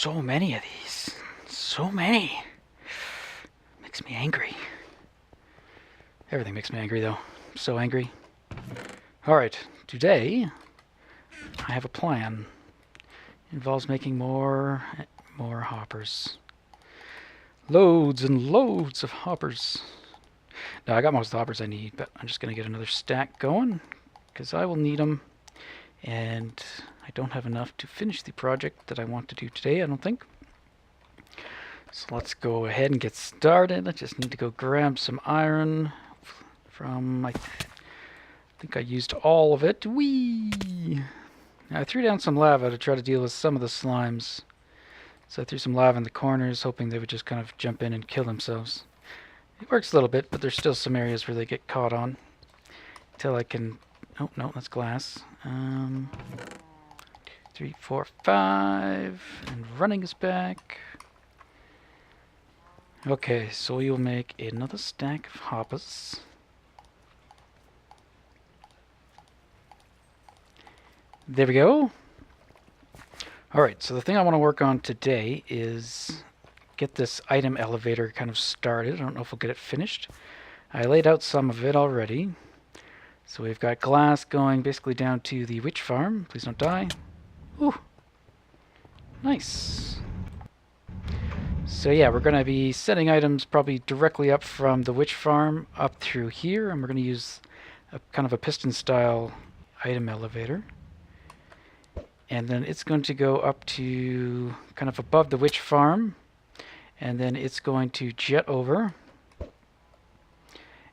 so many of these. So many. Makes me angry. Everything makes me angry, though. I'm so angry. Alright, today I have a plan. It involves making more hoppers. Loads and loads of hoppers. Now, I got most of the hoppers I need, but I'm just going to get another stack going, because I will need them. And I don't have enough to finish the project that I want to do today, I don't think. So let's go ahead and get started. I just need to go grab some iron from, I think I used all of it. Whee! Now, I threw down some lava to try to deal with some of the slimes. So I threw some lava in the corners, hoping they would just kind of jump in and kill themselves. It works a little bit, but there's still some areas where they get caught on. Until I can... Oh, no, that's glass. 3, 4, 5. And running is back. Okay, so we will make another stack of hoppers. There we go. Alright, so the thing I want to work on today is get this item elevator kind of started. I don't know if we'll get it finished. I laid out some of it already. So we've got glass going basically down to the witch farm. Please don't die. Ooh. Nice. So yeah, we're going to be setting items probably directly up from the witch farm up through here, and we're going to use a kind of a piston style item elevator. And then it's going to go up to kind of above the witch farm, and then it's going to jet over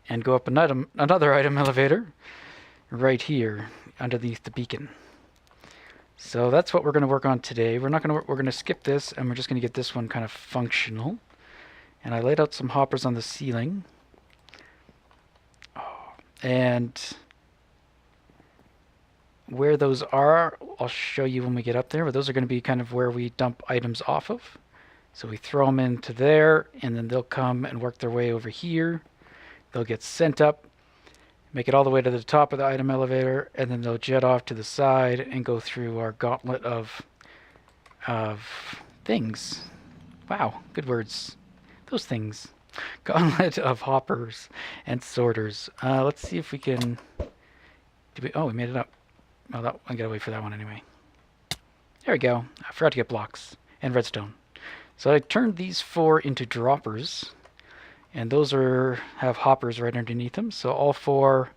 and go up another item elevator right here underneath the beacon. So that's what we're going to work on today. We're going to skip this, and we're just going to get this one kind of functional. And I laid out some hoppers on the ceiling. And where those are, I'll show you when we get up there, but those are going to be kind of where we dump items off of. So we throw them into there, and then they'll come and work their way over here. They'll get sent up, make it all the way to the top of the item elevator, and then they'll jet off to the side and go through our gauntlet of things. Wow, good words. Those things. Gauntlet of hoppers and sorters. Let's see if we can... Oh, we made it up. Oh, I gotta wait for that one anyway. There we go. I forgot to get blocks and redstone. So I turned these 4 into droppers, and those have hoppers right underneath them. So all 4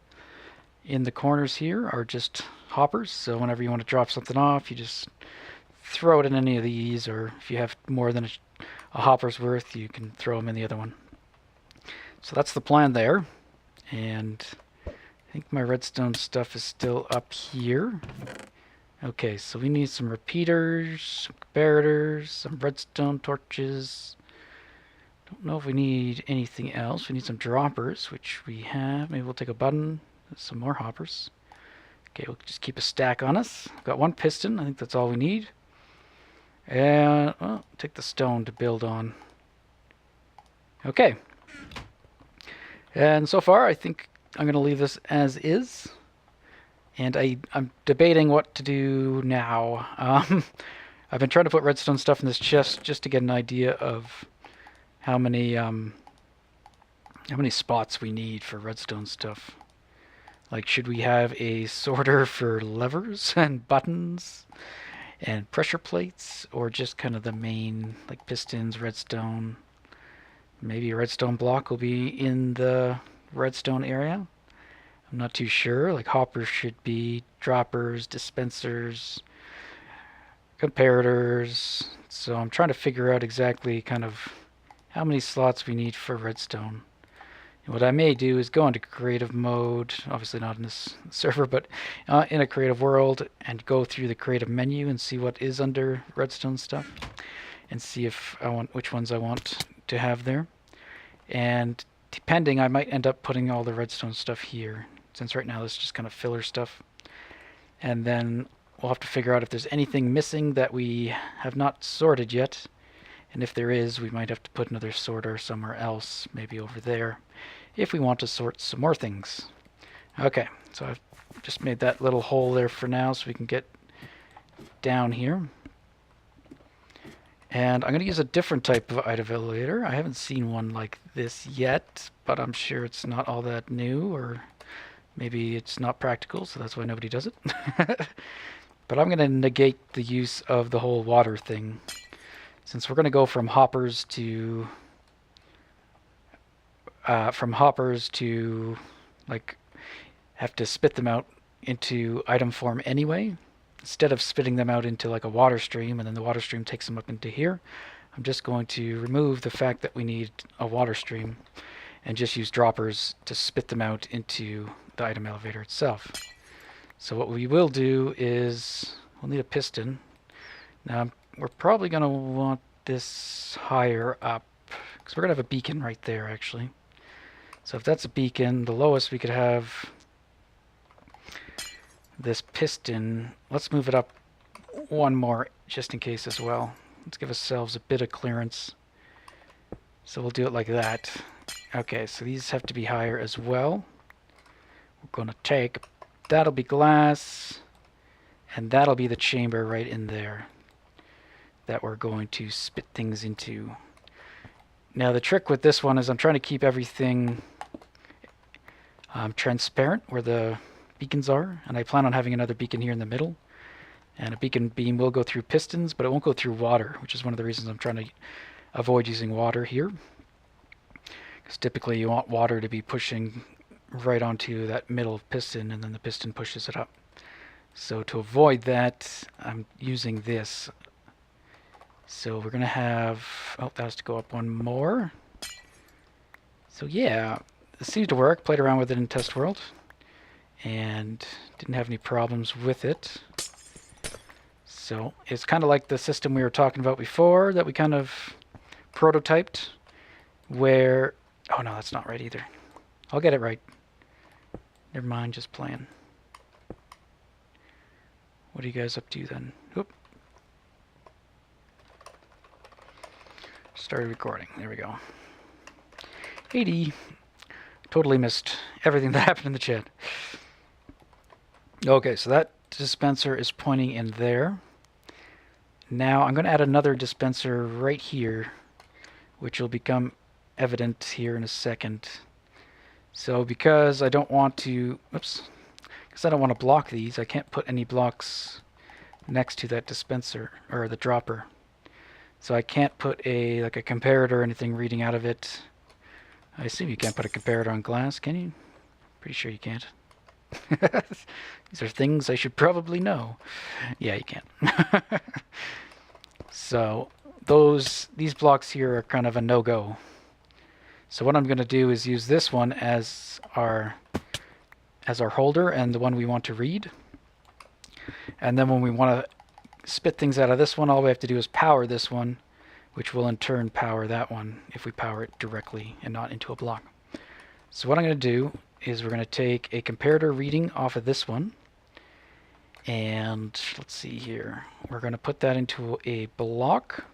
in the corners here are just hoppers. So whenever you want to drop something off, you just throw it in any of these, or if you have more than a hopper's worth, you can throw them in the other one. So that's the plan there. And I think my redstone stuff is still up here. Okay, so we need some repeaters, some comparators, some redstone torches. Don't know if we need anything else. We need some droppers, which we have. Maybe we'll take a button. Some more hoppers. Okay, we'll just keep a stack on us. Got 1 piston. I think that's all we need. And well, take the stone to build on. Okay. And so far, I think I'm going to leave this as is. And I'm debating what to do now. I've been trying to put redstone stuff in this chest just to get an idea of how many spots we need for redstone stuff. Like, should we have a sorter for levers and buttons and pressure plates, or just kind of the main, like pistons, redstone? Maybe a redstone block will be in the redstone area. I'm not too sure. Like, hoppers should be droppers, dispensers, comparators. So I'm trying to figure out exactly kind of how many slots we need for redstone. And what I may do is go into creative mode, obviously not in this server, but in a creative world, and go through the creative menu and see what is under redstone stuff, and see if I want which ones I want to have there. And depending, I might end up putting all the redstone stuff here, since right now this is just kind of filler stuff. And then we'll have to figure out if there's anything missing that we have not sorted yet. And if there is, we might have to put another sorter somewhere else, maybe over there, if we want to sort some more things. Okay, so I've just made that little hole there for now so we can get down here. And I'm going to use a different type of item elevator. I haven't seen one like this yet, but I'm sure it's not all that new, or maybe it's not practical, so that's why nobody does it. But I'm going to negate the use of the whole water thing, since we're going to go from hoppers to like have to spit them out into item form anyway. Instead of spitting them out into like a water stream and then the water stream takes them up into here, I'm just going to remove the fact that we need a water stream and just use droppers to spit them out into the item elevator itself. So what we will do is we'll need a piston. Now we're probably going to want this higher up because we're going to have a beacon right there actually. So if that's a beacon, the lowest we could have this piston. Let's move it up one more just in case as well. Let's give ourselves a bit of clearance. So we'll do it like that. Okay, so these have to be higher as well. We're going to take, that'll be glass, and that'll be the chamber right in there that we're going to spit things into. Now the trick with this one is I'm trying to keep everything transparent where the beacons are, and I plan on having another beacon here in the middle, and a beacon beam will go through pistons, but it won't go through water, which is one of the reasons I'm trying to avoid using water here, because typically you want water to be pushing right onto that middle piston and then the piston pushes it up. So to avoid that, I'm using this. So we're gonna have, oh, that has to go up one more. So yeah, this seems to work. Played around with it in test world and didn't have any problems with it. So it's kind of like the system we were talking about before that we kind of prototyped, where, oh no, that's not right either. I'll get it right. Never mind, just playing. What are you guys up to then? Oop. Started recording. There we go. 80. Totally missed everything that happened in the chat. Okay, so that dispenser is pointing in there. Now I'm going to add another dispenser right here, which will become evident here in a second. So because I don't want to, oops, because I don't want to block these, I can't put any blocks next to that dispenser or the dropper. So I can't put a like a comparator or anything reading out of it. I assume you can't put a comparator on glass, can you? Pretty sure you can't. These are things I should probably know. Yeah, you can. So these blocks here are kind of a no-go. So what I'm going to do is use this one as our holder and the one we want to read. And then when we want to spit things out of this one, all we have to do is power this one, which will in turn power that one if we power it directly and not into a block. So what I'm going to do is we're going to take a comparator reading off of this one, and let's see here, we're going to put that into a block,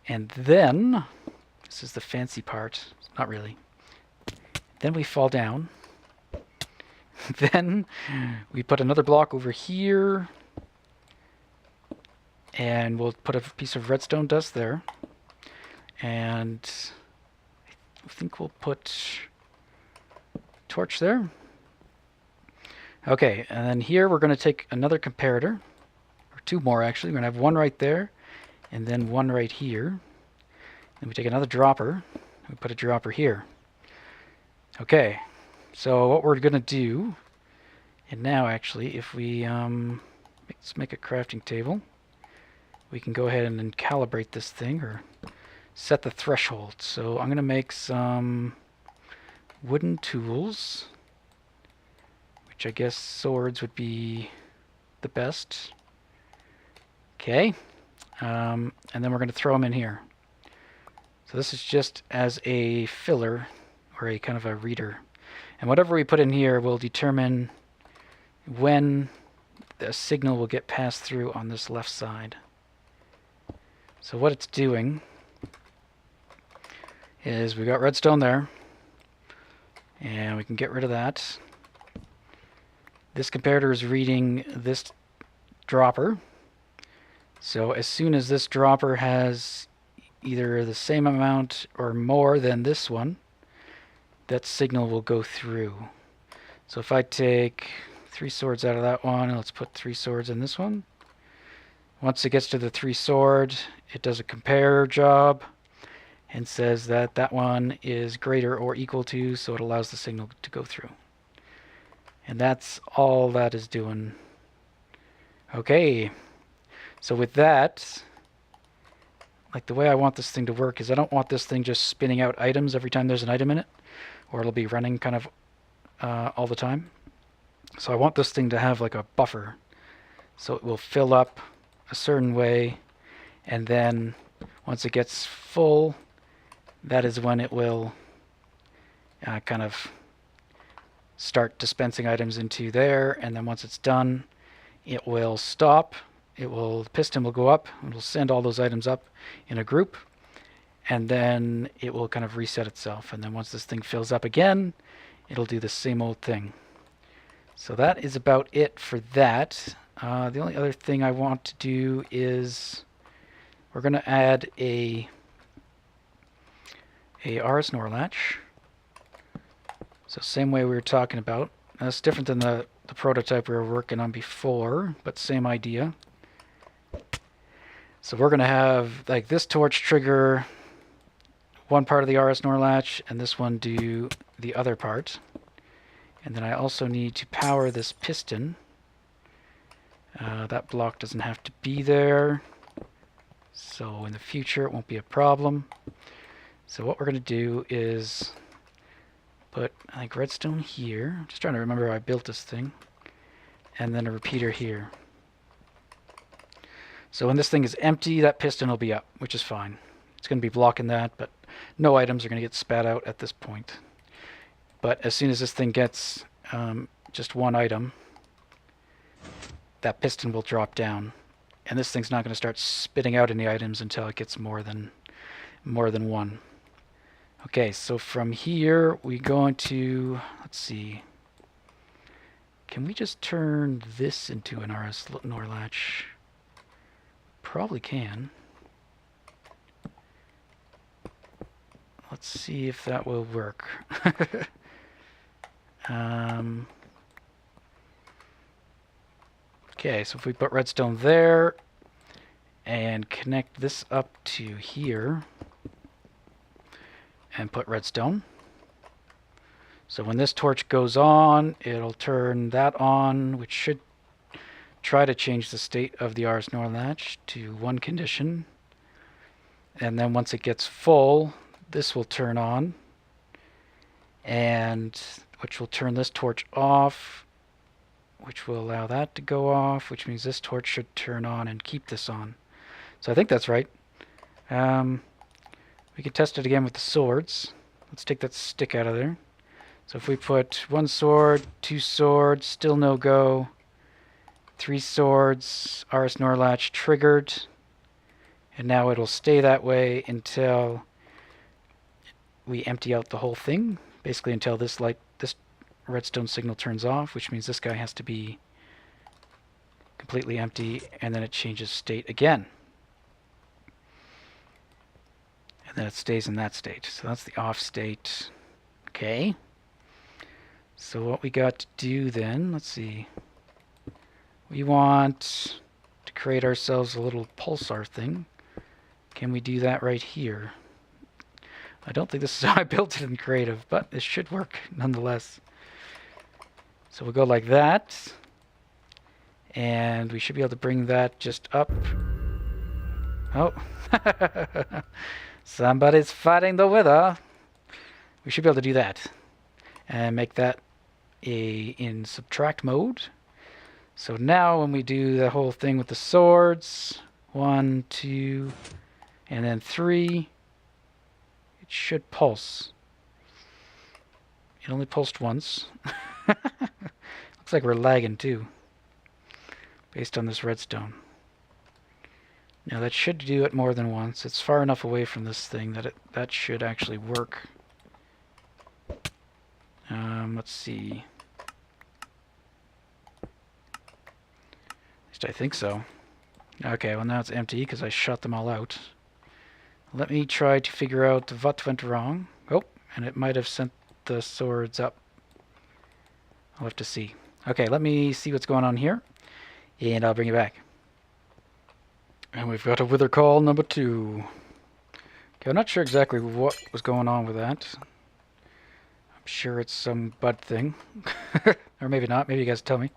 and then, this is the fancy part, not really, then we fall down, then we put another block over here, and we'll put a piece of redstone dust there, and I think we'll put torch there. Okay, and then here we're going to take another comparator, or two more actually. We're going to have one right there, and then one right here. Then we take another dropper, and we put a dropper here. Okay, so what we're going to do, and now actually, if we let's make a crafting table, we can go ahead and then calibrate this thing, or set the threshold. So I'm going to make some wooden tools, which I guess swords would be the best. Okay, and then we're going to throw them in here. So this is just as a filler, or a kind of a reader. And whatever we put in here will determine when the signal will get passed through on this left side. So what it's doing is we got redstone there, and we can get rid of that. This comparator is reading this dropper, So as soon as this dropper has either the same amount or more than this one, that signal will go through. So if I take 3 swords out of that one, and let's put 3 swords in this one. Once it gets to the 3 sword, it does a compare job and says that that one is greater or equal to, so it allows the signal to go through. And that's all that is doing. Okay, so with that, like the way I want this thing to work is I don't want this thing just spinning out items every time there's an item in it, or it'll be running kind of all the time. So I want this thing to have like a buffer, so it will fill up a certain way, and then once it gets full, that is when it will kind of start dispensing items into there, and then once it's done, it will stop. The piston will go up, it will send all those items up in a group, and then it will kind of reset itself. And then once this thing fills up again, it'll do the same old thing. So that is about it for that. The only other thing I want to do is we're going to add a RS NOR latch. So same way we were talking about. That's different than the prototype we were working on before, but same idea. So we're going to have like this torch trigger one part of the RS NOR latch, and this one do the other part. And then I also need to power this piston. That block doesn't have to be there, so in the future it won't be a problem. So what we're going to do is put, I think, redstone here. I'm just trying to remember how I built this thing. And then a repeater here. So when this thing is empty, that piston will be up, which is fine. It's going to be blocking that, but no items are going to get spat out at this point. But as soon as this thing gets just one item, that piston will drop down. And this thing's not going to start spitting out any items until it gets more than one. Okay, so from here we're going to, let's see, can we just turn this into an RS NOR latch? Probably can. Let's see if that will work. Okay, so if we put redstone there and connect this up to here and put redstone. So when this torch goes on, it'll turn that on, which should try to change the state of the RS NOR latch to one condition. And then once it gets full, this will turn on, and which will turn this torch off, which will allow that to go off, which means this torch should turn on and keep this on. So I think that's right. We can test it again with the swords. Let's take that stick out of there. So if we put 1 sword, 2 swords, still no go, 3 swords, RS NOR latch triggered, and now it'll stay that way until we empty out the whole thing, basically until this redstone signal turns off, which means this guy has to be completely empty, and then it changes state again. And then it stays in that state. So that's the off state. Okay. So what we got to do then, let's see. We want to create ourselves a little pulsar thing. Can we do that right here? I don't think this is how I built it in creative, but it should work nonetheless. So we'll go like that, and we should be able to bring that just up. Oh, somebody's fighting the weather. We should be able to do that and make that in subtract mode. So now when we do the whole thing with the swords, 1, 2, and then 3, it should pulse. It only pulsed once. Looks like we're lagging too, based on this redstone. Now that should do it more than once. It's far enough away from this thing that that should actually work. Let's see. At least I think so. Okay, well now it's empty because I shut them all out. Let me try to figure out what went wrong. Oh, and it might have sent the swords up. I'll have to see. Okay, let me see what's going on here, and I'll bring you back. And we've got a wither call number 2. Okay, I'm not sure exactly what was going on with that. I'm sure it's some bud thing. Or maybe not. Maybe you guys tell me.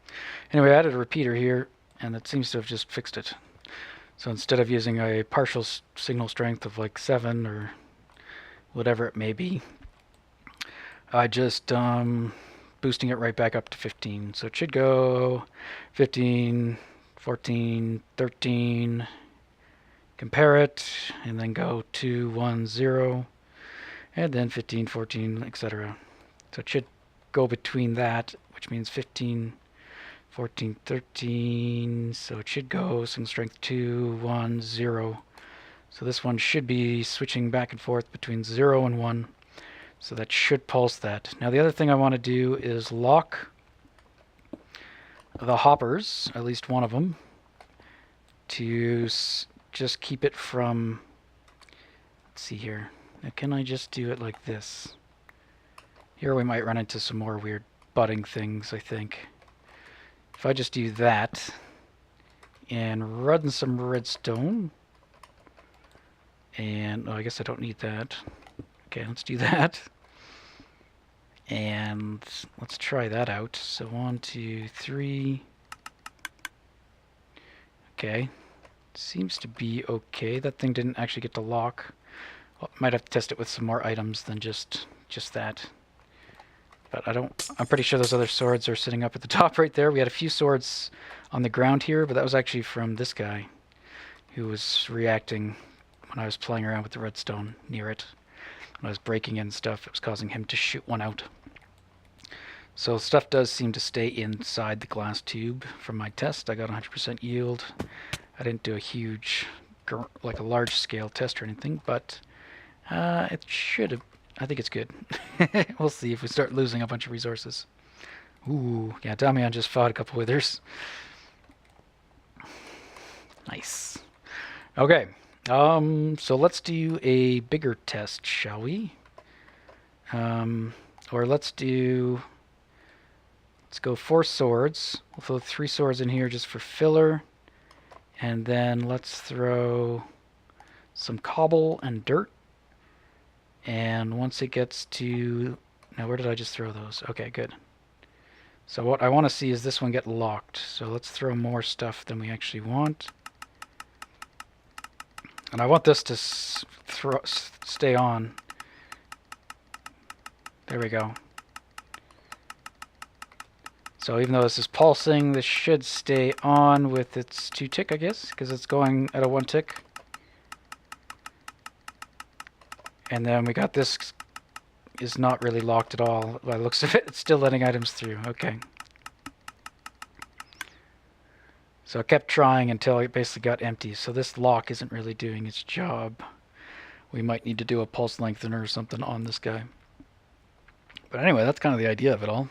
Anyway, I added a repeater here, and it seems to have just fixed it. So instead of using a partial signal strength of like 7 or whatever it may be, I just boosting it right back up to 15. So it should go 15, 14, 13, compare it, and then go 2, 1, 0, and then 15, 14, etc. So it should go between that, which means 15, 14, 13, so it should go signal strength 2, 1, 0. So this one should be switching back and forth between 0 and 1. So that should pulse that. Now the other thing I want to do is lock the hoppers, at least one of them, to just keep it from, let's see here. Now can I just do it like this? Here we might run into some more weird budding things, I think. If I just do that and run some redstone, and oh, I guess I don't need that. Okay, let's do that. And let's try that out. So 1, 2, 3. Okay, seems to be okay. That thing didn't actually get to lock. Well, might have to test it with some more items than just that. But I'm pretty sure those other swords are sitting up at the top right there. We had a few swords on the ground here, but that was actually from this guy who was reacting when I was playing around with the redstone near it. When I was breaking in stuff, it was causing him to shoot one out. So stuff does seem to stay inside the glass tube. From my test, I got 100% yield. I didn't do a huge, like a large scale test or anything, but it should have. I think it's good. We'll see if we start losing a bunch of resources. Ooh, yeah, Damian just fought a couple withers. Nice. Okay, so let's do a bigger test, shall we? Or let's go 4 swords. We'll throw 3 swords in here just for filler. And then let's throw some cobble and dirt. And once it gets to... Now, where did I just throw those? Okay, good. So what I want to see is this one get locked. So let's throw more stuff than we actually want. And I want this to stay on. There we go. So even though this is pulsing, this should stay on with its 2 tick, I guess, because it's going at a 1 tick. And then we got this is not really locked at all. By the looks of it, it's still letting items through. Okay. So I kept trying until it basically got empty. So this lock isn't really doing its job. We might need to do a pulse lengthener or something on this guy. But anyway, that's kind of the idea of it all.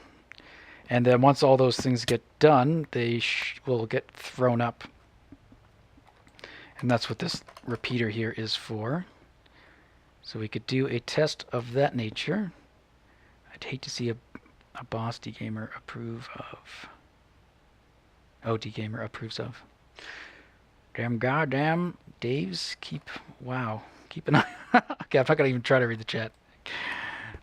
And then once all those things get done, they will get thrown up. And that's what this repeater here is for. So we could do a test of that nature. I'd hate to see a boss D-Gamer approve of. Oh, D-Gamer approves of. Damn goddamn Daves keep... Wow. Keep an eye... Okay, I'm not going to even try to read the chat.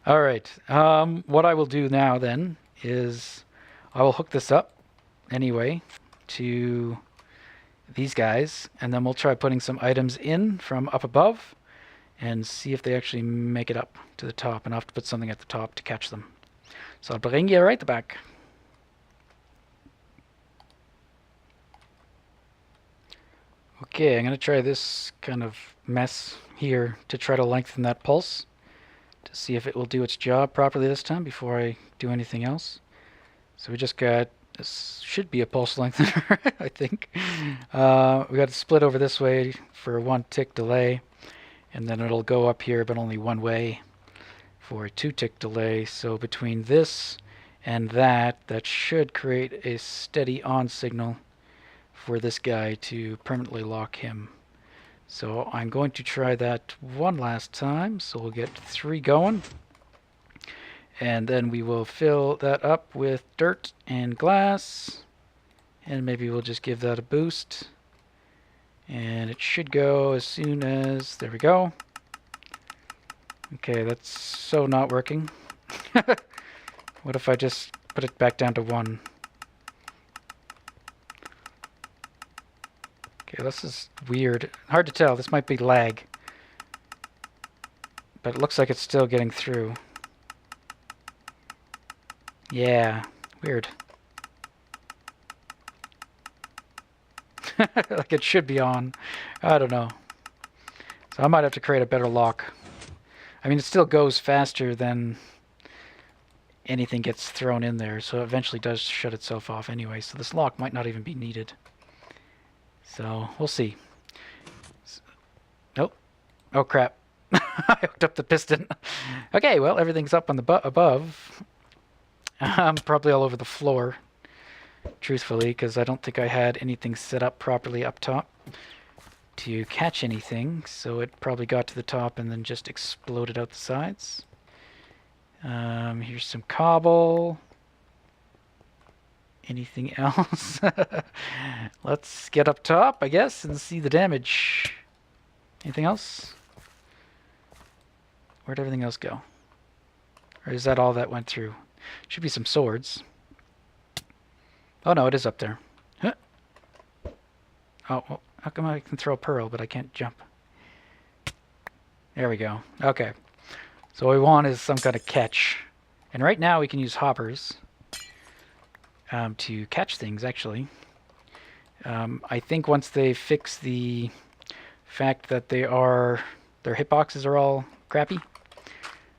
Alright. What I will do now then is I will hook this up anyway to these guys, and then we'll try putting some items in from up above and see if they actually make it up to the top, and I'll have to put something at the top to catch them. So I'll bring you right back. Okay, I'm going to try this kind of mess here to try to lengthen that pulse to see if it will do its job properly this time before I do anything else. So we just got, this should be a pulse lengthener, I think. We got to split over this way for a 1 tick delay, and then it'll go up here but only one way for a 2 tick delay. So between this and that should create a steady on signal for this guy to permanently lock him. So I'm going to try that one last time. So we'll get 3 going. And then we will fill that up with dirt and glass. And maybe we'll just give that a boost. And it should go as soon as... There we go. Okay, that's so not working. What if I just put it back down to 1? Okay, this is weird. Hard to tell. This might be lag. But it looks like it's still getting through. Yeah, weird. Like it should be on. I don't know. So I might have to create a better lock. I mean, it still goes faster than anything gets thrown in there, so it eventually does shut itself off anyway, so this lock might not even be needed. So, we'll see. Nope. Oh, crap. I hooked up the piston. Okay, well, everything's up on the above. Probably all over the floor, truthfully, because I don't think I had anything set up properly up top to catch anything, so it probably got to the top and then just exploded out the sides. Here's some cobble. Anything else? Let's get up top, I guess, and see the damage. Anything else? Where'd everything else go? Or is that all that went through? Should be some swords. Oh no, it is up there. Huh. Oh, well, how come I can throw a pearl, but I can't jump? There we go. Okay. So what we want is some kind of catch. And right now we can use hoppers to catch things, actually. I think once they fix the fact that their hitboxes are all crappy,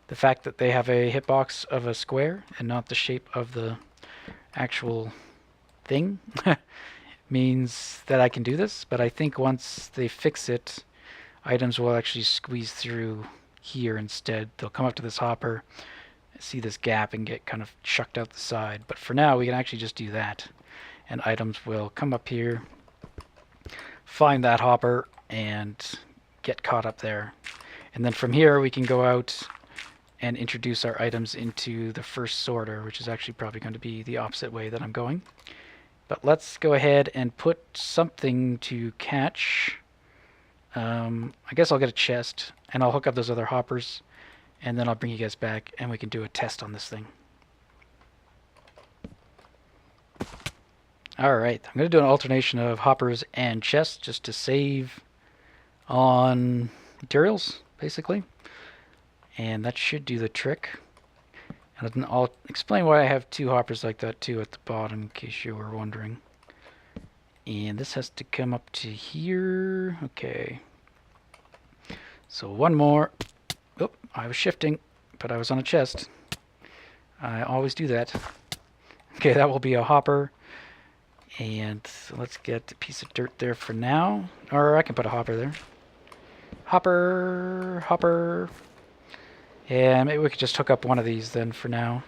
the fact that they have a hitbox of a square and not the shape of the actual thing means that I can do this, but I think once they fix it, items will actually squeeze through here instead. They'll come up to this hopper, see this gap, and get kind of chucked out the side. But for now, we can actually just do that, and items will come up here, find that hopper, and get caught up there. And then from here, we can go out and introduce our items into the first sorter, which is actually probably going to be the opposite way that I'm going. But let's go ahead and put something to catch. I guess I'll get a chest, and I'll hook up those other hoppers, and then I'll bring you guys back, and we can do a test on this thing. Alright, I'm going to do an alternation of hoppers and chests just to save on materials, basically. And that should do the trick. And I'll explain why I have 2 hoppers like that too at the bottom, in case you were wondering. And this has to come up to here. Okay. So 1 more. Oh, I was shifting, but I was on a chest. I always do that. Okay, that will be a hopper. And so let's get a piece of dirt there for now. Or I can put a hopper there. Hopper, hopper. Yeah, maybe we could just hook up one of these then for now.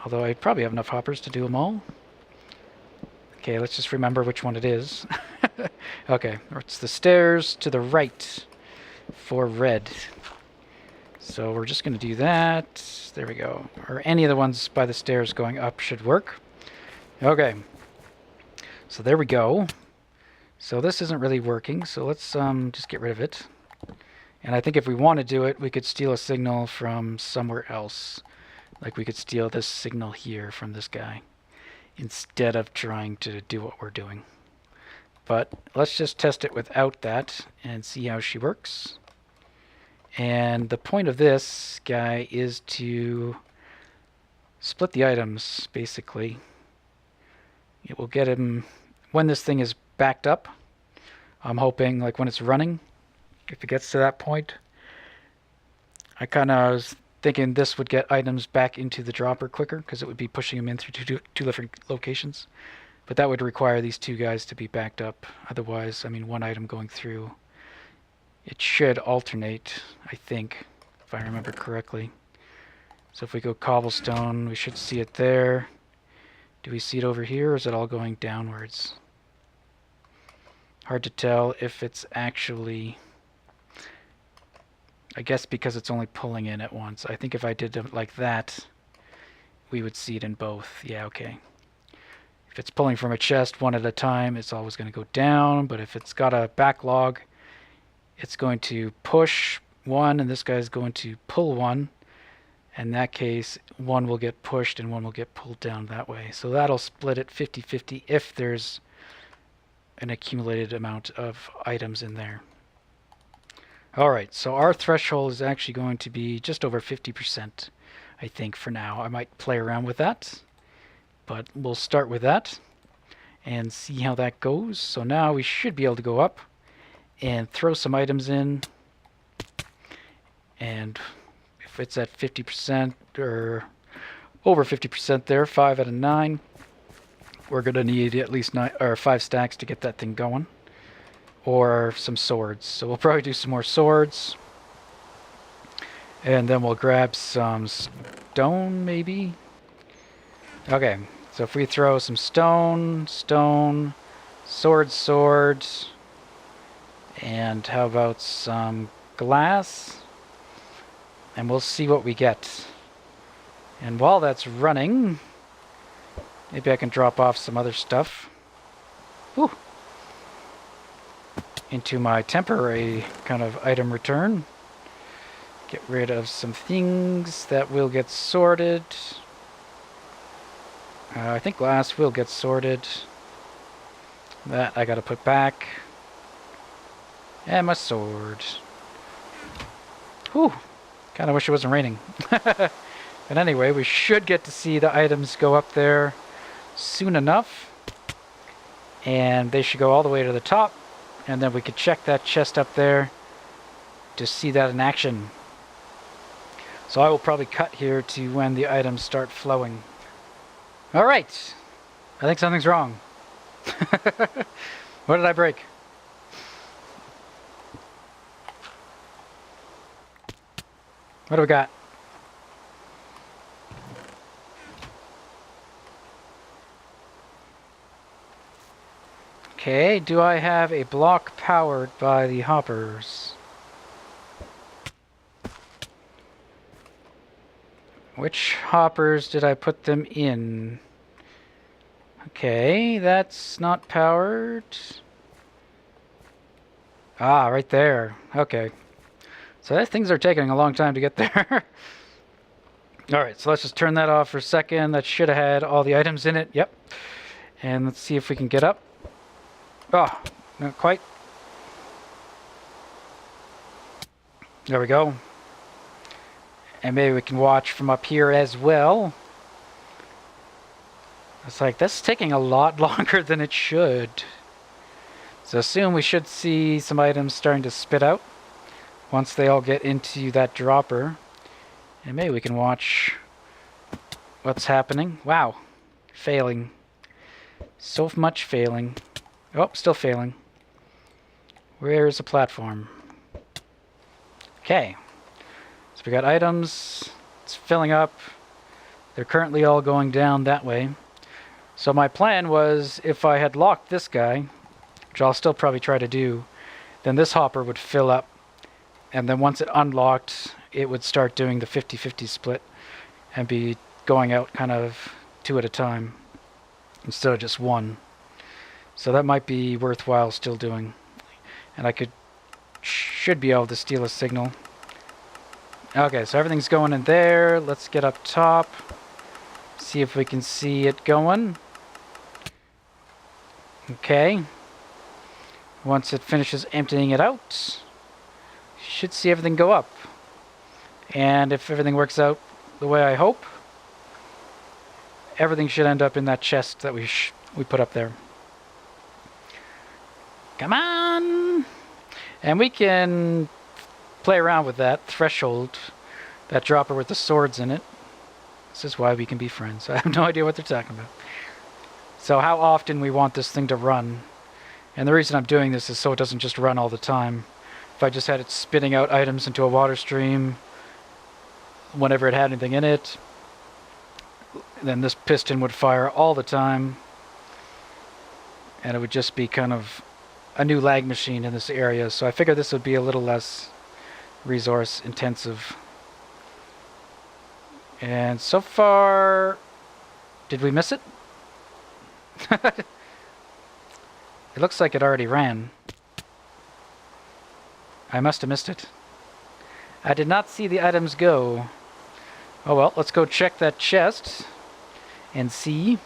Although I probably have enough hoppers to do them all. Okay, let's just remember which one it is. Okay, it's the stairs to the right for red. So we're just going to do that. There we go. Or any of the ones by the stairs going up should work. Okay. So there we go. So this isn't really working, so let's just get rid of it. And I think if we want to do it, we could steal a signal from somewhere else. Like we could steal this signal here from this guy, instead of trying to do what we're doing. But let's just test it without that and see how she works. And the point of this guy is to split the items, basically. It will get him, when this thing is backed up, I'm hoping, like when it's running, if it gets to that point, I kind of was thinking this would get items back into the dropper quicker, because it would be pushing them in through two different locations. But that would require these 2 guys to be backed up. Otherwise, I mean, 1 item going through, it should alternate, I think, if I remember correctly. So if we go cobblestone, we should see it there. Do we see it over here, or is it all going downwards? Hard to tell if it's actually... I guess because it's only pulling in at once. I think if I did it like that, we would see it in both. Yeah, okay. If it's pulling from a chest one at a time, it's always going to go down. But if it's got a backlog, it's going to push one, and this guy's going to pull one. In that case, one will get pushed and one will get pulled down that way. So that'll split it 50-50 if there's an accumulated amount of items in there. Alright, so our threshold is actually going to be just over 50%, I think, for now. I might play around with that, but we'll start with that and see how that goes. So now we should be able to go up and throw some items in, and if it's at 50% or over 50% there, 5 out of 9, we're going to need at least 5 stacks to get that thing going, or some swords. So we'll probably do some more swords, and then we'll grab some stone maybe. Okay, so if we throw some stone, sword, and how about some glass, and we'll see what we get. And while that's running, maybe I can drop off some other stuff. Whew. Into my temporary kind of item return. Get rid of some things that will get sorted. I think glass will get sorted. That I gotta put back. And my sword. Whew. Kinda wish it wasn't raining. But anyway, we should get to see the items go up there soon enough. And they should go all the way to the top. And then we could check that chest up there to see that in action. So I will probably cut here to when the items start flowing. Alright. I think something's wrong. What did I break? What do we got? Okay, do I have a block powered by the hoppers? Which hoppers did I put them in? Okay, that's not powered. Ah, right there. Okay. So things are taking a long time to get there. Alright, so let's just turn that off for a second. That should have had all the items in it. Yep. And let's see if we can get up. Oh, not quite. There we go. And maybe we can watch from up here as well. It's like, that's taking a lot longer than it should. So soon we should see some items starting to spit out once they all get into that dropper. And maybe we can watch what's happening. Wow. Failing. So much failing. Oh, still failing. Where's the platform? Okay. So we got items. It's filling up. They're currently all going down that way. So my plan was, if I had locked this guy, which I'll still probably try to do, then this hopper would fill up. And then once it unlocked, it would start doing the 50-50 split and be going out kind of 2 at a time instead of just 1. So that might be worthwhile still doing. And I should be able to steal a signal. Okay, so everything's going in there. Let's get up top. See if we can see it going. Okay. Once it finishes emptying it out, you should see everything go up. And if everything works out the way I hope, everything should end up in that chest that we put up there. Come on! And we can play around with that threshold, that dropper with the swords in it. This is why we can be friends. I have no idea what they're talking about. So how often we want this thing to run. And the reason I'm doing this is so it doesn't just run all the time. If I just had it spitting out items into a water stream whenever it had anything in it, then this piston would fire all the time. And it would just be kind of a new lag machine in this area, so I figured this would be a little less resource intensive. And so far, did we miss it? It looks like it already ran. I must have missed it. I did not see the items go. Oh well, let's go check that chest and see.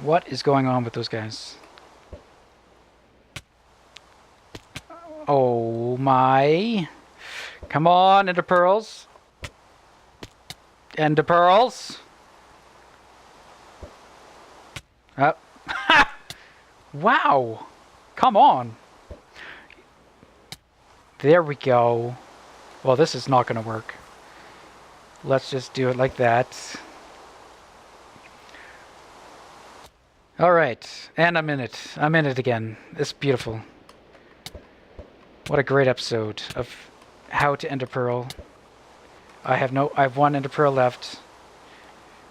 What is going on with those guys? Oh my. Come on, Ender Pearls. Ender Pearls. Wow. Come on. There we go. Well, this is not going to work. Let's just do it like that. Alright, and I'm in it. I'm in it again. It's beautiful. What a great episode of how to Ender Pearl. I have one Ender Pearl left.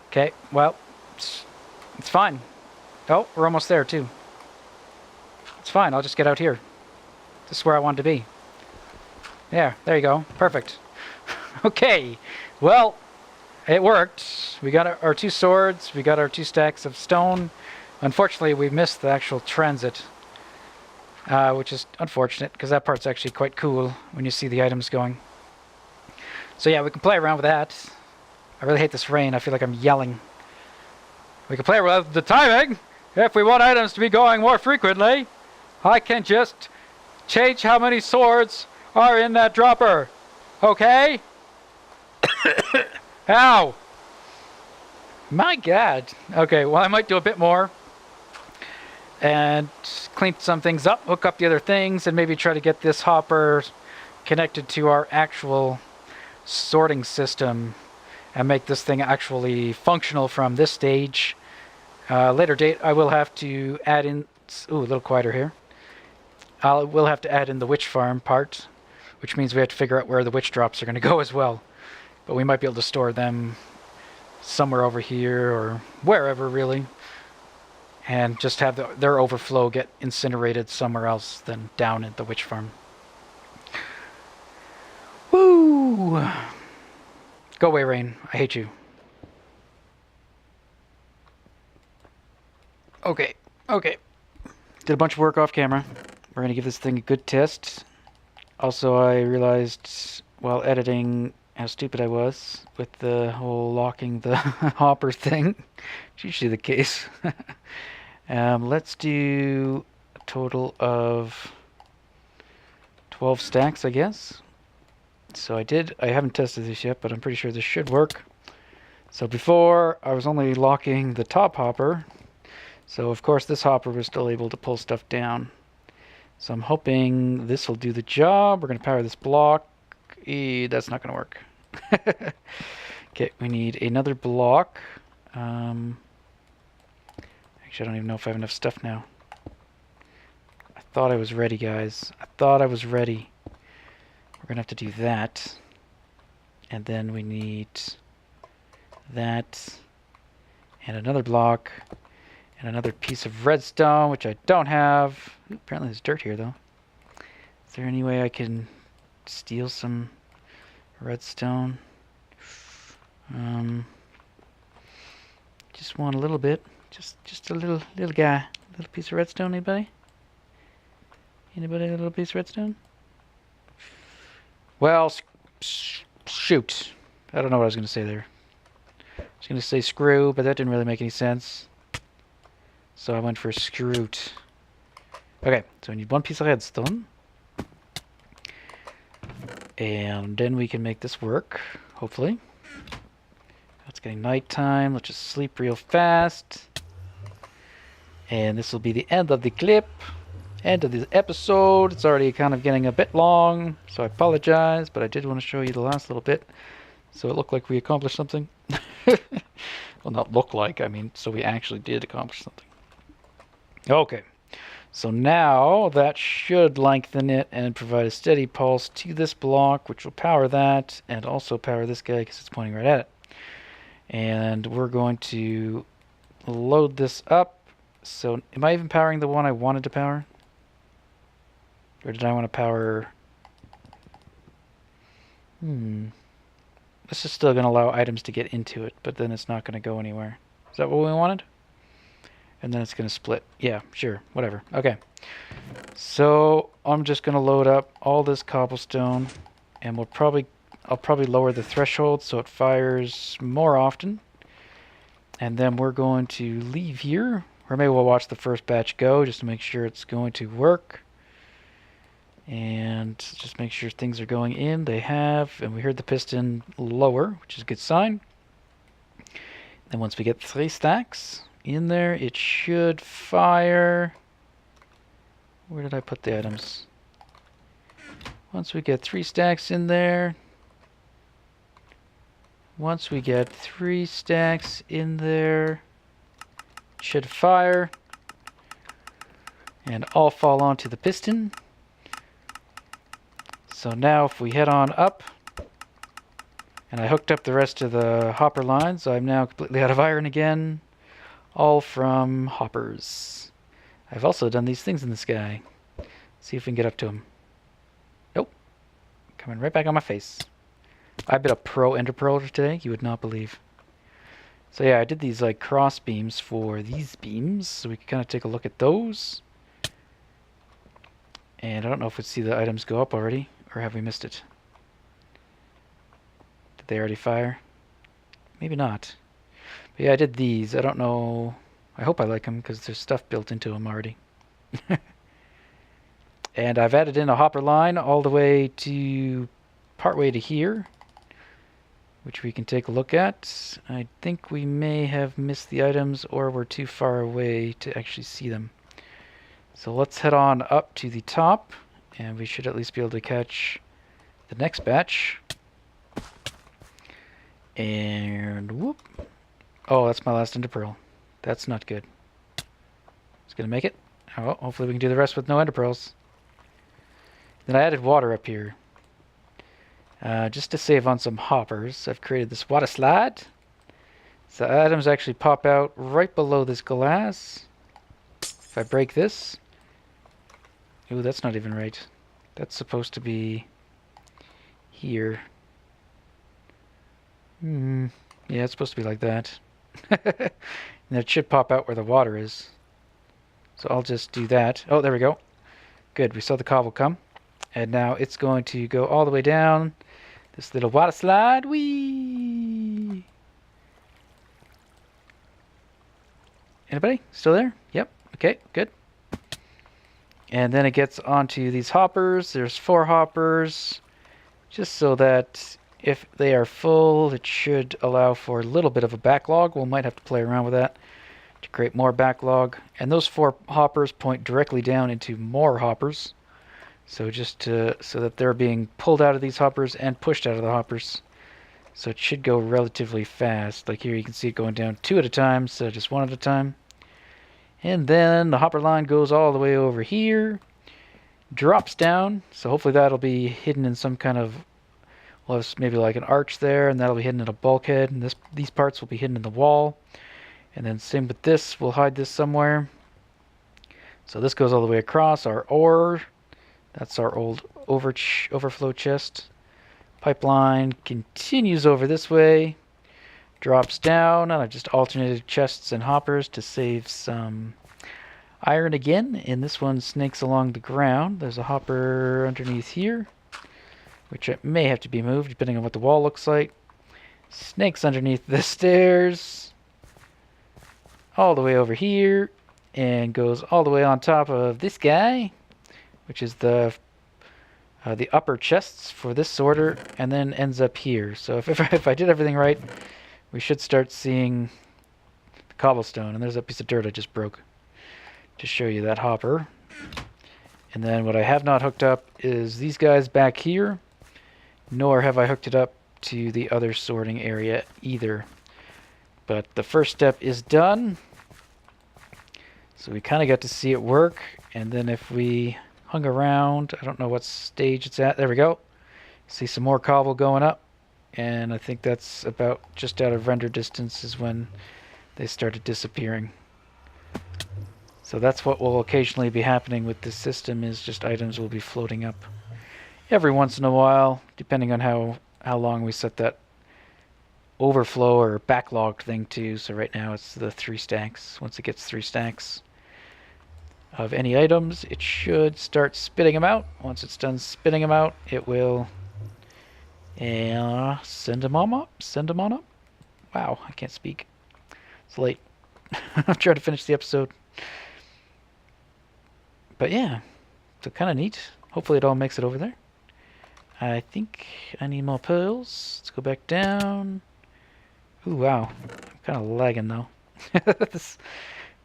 Okay, well, it's fine. Oh, we're almost there too. It's fine, I'll just get out here. This is where I want to be. Yeah, there you go. Perfect. Okay, well, it worked. We got our 2 swords, we got our 2 stacks of stone. Unfortunately, we missed the actual transit, which is unfortunate, because that part's actually quite cool when you see the items going. So yeah, we can play around with that. I really hate this rain. I feel like I'm yelling. We can play with the timing. If we want items to be going more frequently, I can just change how many swords are in that dropper. Okay? Ow! My God. Okay, well, I might do a bit more. And clean some things up, hook up the other things, and maybe try to get this hopper connected to our actual sorting system and make this thing actually functional from this stage. Later date, I will have to add in... Ooh, a little quieter here. We'll have to add in the witch farm part, which means we have to figure out where the witch drops are going to go as well. But we might be able to store them somewhere over here or wherever, really. And just have their overflow get incinerated somewhere else than down at the witch farm. Woo! Go away, rain. I hate you. Okay. Did a bunch of work off camera. We're going to give this thing a good test. Also, I realized while editing how stupid I was with the whole locking the hopper thing. It's usually the case. Let's do a total of 12 stacks, I guess. So I haven't tested this yet, but I'm pretty sure this should work. So before, I was only locking the top hopper. So of course this hopper was still able to pull stuff down. So I'm hoping this will do the job. We're going to power this block. That's not going to work. Okay, we need another block. Actually, I don't even know if I have enough stuff now. I thought I was ready, guys. I thought I was ready. We're going to have to do that. And then we need that. And another block. And another piece of redstone, which I don't have. Ooh, apparently there's dirt here, though. Is there any way I can steal some redstone? Just want a little bit. Just a little guy. A little piece of redstone, anybody? Anybody a little piece of redstone? Well, shoot. I don't know what I was going to say there. I was going to say screw, but that didn't really make any sense. So I went for scroot. Okay, so we need one piece of redstone. And then we can make this work, hopefully. It's getting nighttime. Let's just sleep real fast. And this will be the end of the clip. End of this episode. It's already kind of getting a bit long, so I apologize, but I did want to show you the last little bit. So it looked like we accomplished something. Well, not look like, I mean, so we actually did accomplish something. Okay, so now that should lengthen it and provide a steady pulse to this block, which will power that, and also power this guy because it's pointing right at it. And we're going to load this up. So am I even powering the one I wanted to power? Or did I want to power... This is still going to allow items to get into it, but then it's not going to go anywhere. Is that what we wanted? And then it's going to split. Yeah, sure, whatever. Okay. So I'm just going to load up all this cobblestone, and I'll probably lower the threshold so it fires more often. And then we're going to leave here, or maybe we'll watch the first batch go just to make sure it's going to work. And just make sure things are going in. They have, and we heard the piston lower, which is a good sign. Then once we get 3 stacks in there, it should fire. Where did I put the items? Once we get 3 stacks in there. Once we get 3 stacks in there, it should fire. And all fall onto the piston. So now if we head on up, and I hooked up the rest of the hopper lines, I'm now completely out of iron again, all from hoppers. I've also done these things in the sky. Let's see if we can get up to them. Nope. Coming right back on my face. I've been a pro ender pearler today, you would not believe. So yeah, I did these like cross beams for these beams, so we can kind of take a look at those. And I don't know if we see the items go up already. Or have we missed it? Did they already fire? Maybe not. But yeah, I did these. I don't know. I hope I like them because there's stuff built into them already. And I've added in a hopper line all the way to partway to here, which we can take a look at. I think we may have missed the items or we're too far away to actually see them. So let's head on up to the top. And we should at least be able to catch the next batch. And whoop. Oh, that's my last ender pearl. That's not good. It's going to make it. Oh, hopefully we can do the rest with no ender pearls. Then I added water up here. Just to save on some hoppers, I've created this water slide. So items actually pop out right below this glass. If I break this... Ooh, that's not even right. That's supposed to be here. Yeah, it's supposed to be like that. And it should pop out where the water is. So I'll just do that. Oh, there we go. Good, we saw the cobble come. And now it's going to go all the way down this little water slide. Whee! Anybody? Still there? Yep. Okay, good. And then it gets onto these hoppers. There's 4 hoppers, just so that if they are full, it should allow for a little bit of a backlog. We might have to play around with that to create more backlog. And those 4 hoppers point directly down into more hoppers. So so that they're being pulled out of these hoppers and pushed out of the hoppers. So it should go relatively fast. Like here you can see it going down 2 at a time, so just 1 at a time. And then the hopper line goes all the way over here, drops down, so hopefully that'll be hidden in some kind of, well, maybe like an arch there, and that'll be hidden in a bulkhead, and these parts will be hidden in the wall. And then same with this, we'll hide this somewhere. So this goes all the way across our ore. That's our old overflow chest. Pipeline continues over this way. Drops down, and I've just alternated chests and hoppers to save some iron again. And this one snakes along the ground. There's a hopper underneath here, which it may have to be moved depending on what the wall looks like. Snakes underneath the stairs, all the way over here, and goes all the way on top of this guy, which is the upper chests for this sorter, and then ends up here. So if I did everything right, we should start seeing the cobblestone. And there's a piece of dirt I just broke to show you that hopper. And then what I have not hooked up is these guys back here, nor have I hooked it up to the other sorting area either. But the first step is done. So we kind of got to see it work. And then if we hung around, I don't know what stage it's at. There we go. See some more cobble going up. and I think that's about just out of render distance is when they started disappearing. So that's what will occasionally be happening with this system, is just items will be floating up every once in a while, depending on how long we set that overflow or backlogged thing to. So right now it's the 3 stacks. Once it gets 3 stacks of any items, it should start spitting them out. Once it's done spitting them out, it will send them on up. Send them on up. Wow, I can't speak. It's late. I'm trying to finish the episode. But yeah, so kind of neat. Hopefully it all makes it over there. I think I need more pearls. Let's go back down. Ooh, wow. I'm kind of lagging though.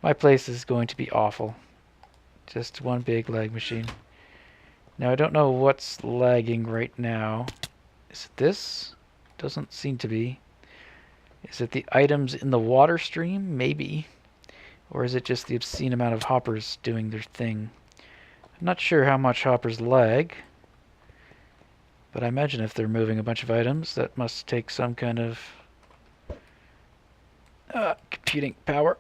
My place is going to be awful. Just one big lag machine. Now I don't know what's lagging right now. Is it this? Doesn't seem to be. Is it the items in the water stream? Maybe. Or is it just the obscene amount of hoppers doing their thing? I'm not sure how much hoppers lag. But I imagine if they're moving a bunch of items, that must take some kind of computing power.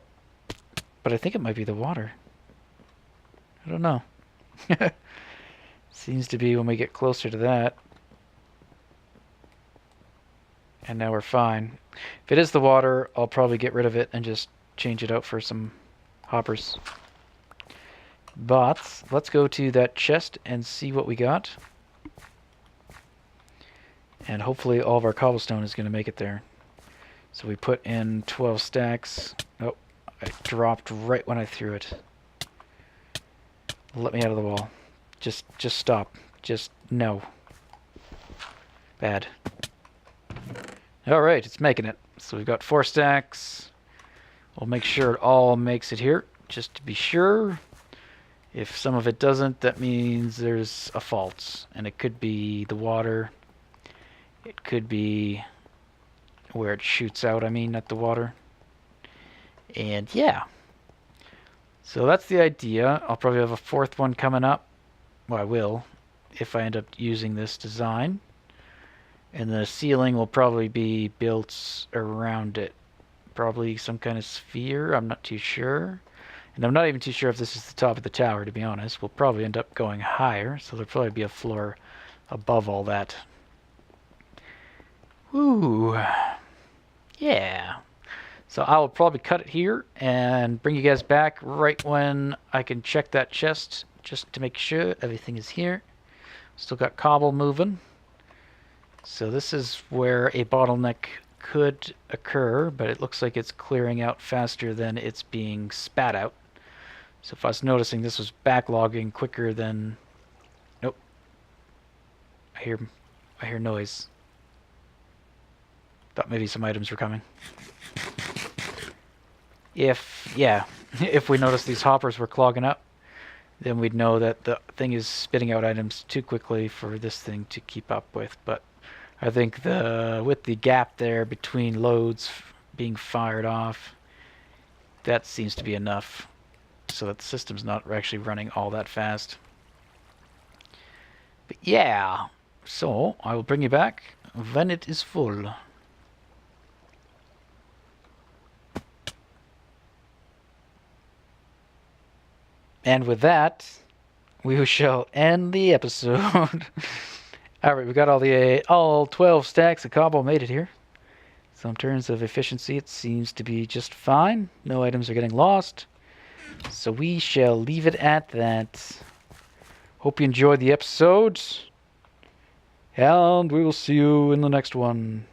But I think it might be the water. I don't know. Seems to be when we get closer to that. And now we're fine. If it is the water, I'll probably get rid of it and just change it out for some hoppers. But let's go to that chest and see what we got. And hopefully all of our cobblestone is going to make it there. So we put in 12 stacks. Oh, I dropped right when I threw it. Let me out of the wall. Just stop. Just no. Bad. Alright, it's making it. So we've got 4 stacks. We'll make sure it all makes it here, just to be sure. If some of it doesn't, that means there's a fault. And it could be the water. It could be where it shoots out, I mean, at the water. And yeah. So that's the idea. I'll probably have a 4th one coming up. Well, I will, if I end up using this design. And the ceiling will probably be built around it. Probably some kind of sphere, I'm not too sure. And I'm not even too sure if this is the top of the tower, to be honest. We'll probably end up going higher, so there'll probably be a floor above all that. Woo! Yeah. So I will probably cut it here and bring you guys back right when I can check that chest, just to make sure everything is here. Still got cobble moving. So this is where a bottleneck could occur, but it looks like it's clearing out faster than it's being spat out. So if I was noticing, this was backlogging quicker than... Nope. I hear noise. Thought maybe some items were coming. If we notice these hoppers were clogging up, then we'd know that the thing is spitting out items too quickly for this thing to keep up with. But I think with the gap there between loads being fired off, that seems to be enough so that the system's not actually running all that fast. But yeah, so I will bring you back when it is full. And with that, we shall end the episode. Alright, we got all 12 stacks of cobble made it here. So in terms of efficiency, it seems to be just fine. No items are getting lost. So we shall leave it at that. Hope you enjoyed the episode. And we will see you in the next one.